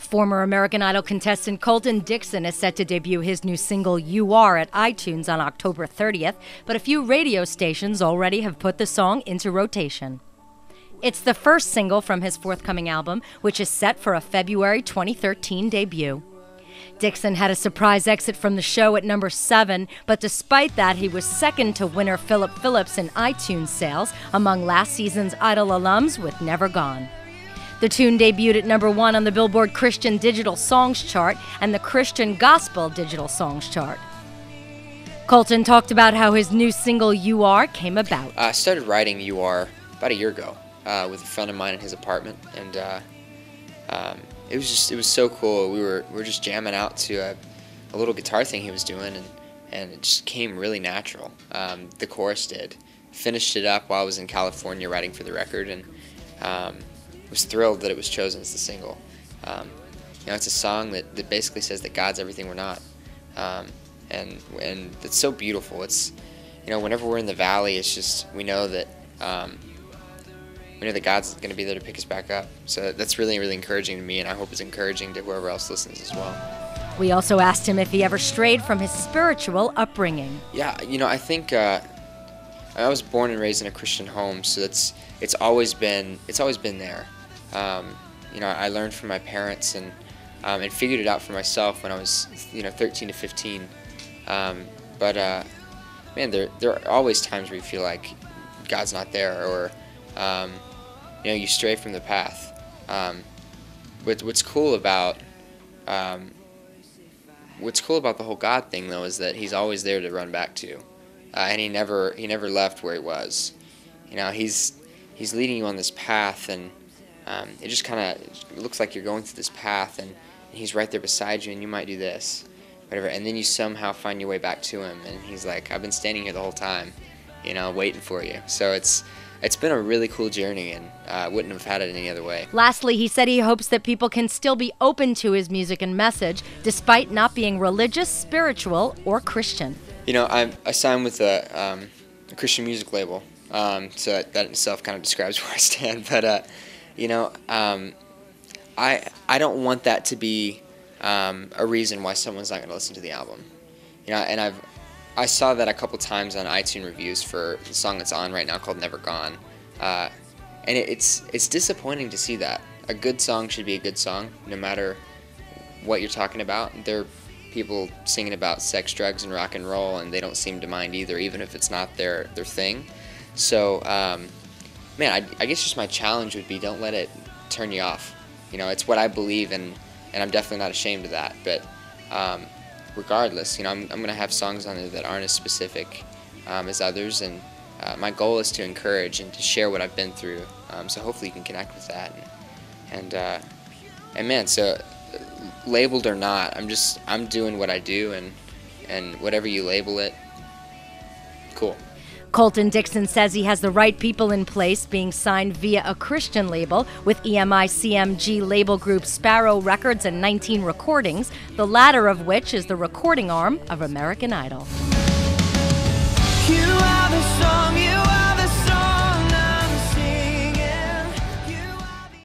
Former American Idol contestant Colton Dixon is set to debut his new single, You Are, at iTunes on October 30th, but a few radio stations already have put the song into rotation. It's the first single from his forthcoming album, which is set for a February 2013 debut. Dixon had a surprise exit from the show at number 7, but despite that, he was second to winner Philip Phillips in iTunes sales among last season's Idol alums with Never Gone. The tune debuted at number 1 on the Billboard Christian Digital Songs chart and the Christian Gospel Digital Songs chart. Colton talked about how his new single, You Are, came about. I started writing You Are about a year ago with a friend of mine in his apartment, and it was so cool. We were just jamming out to a little guitar thing he was doing, and it just came really natural. The chorus did. Finished it up while I was in California writing for the record, and was thrilled that it was chosen as the single. It's a song that basically says that God's everything we're not, and it's so beautiful. It's whenever we're in the valley, it's just we know that God's going to be there to pick us back up. So that's really, really encouraging to me, and I hope it's encouraging to whoever else listens as well. We also asked him if he ever strayed from his spiritual upbringing. Yeah, I think I was born and raised in a Christian home, so it's always been there. I learned from my parents and figured it out for myself when I was 13 to 15. But there are always times where you feel like God's not there, or you stray from the path. What's cool about the whole God thing, though, is that He's always there to run back to, and He never left where He was. He's leading you on this path, and it just kind of looks like you're going through this path, and He's right there beside you, and you might do this, whatever, and then you somehow find your way back to Him, and He's like, I've been standing here the whole time, waiting for you. So it's been a really cool journey, and I wouldn't have had it any other way. Lastly, he said he hopes that people can still be open to his music and message, despite not being religious, spiritual, or Christian. I signed with a Christian music label, so that in itself kind of describes where I stand, but I don't want that to be a reason why someone's not going to listen to the album. And I saw that a couple times on iTunes reviews for the song that's on right now called Never Gone, and it's disappointing to see that. A good song should be a good song, no matter what you're talking about. There are people singing about sex, drugs, and rock and roll, and they don't seem to mind either, even if it's not their thing. So, I guess just my challenge would be, don't let it turn you off. It's what I believe, and I'm definitely not ashamed of that. But regardless, I'm going to have songs on there that aren't as specific as others, and my goal is to encourage and to share what I've been through. So hopefully you can connect with that. And man, so labeled or not, I'm doing what I do, and whatever you label it, cool. Colton Dixon says he has the right people in place, being signed via a Christian label with EMI CMG label group Sparrow Records and 19 Recordings, the latter of which is the recording arm of American Idol. You are the song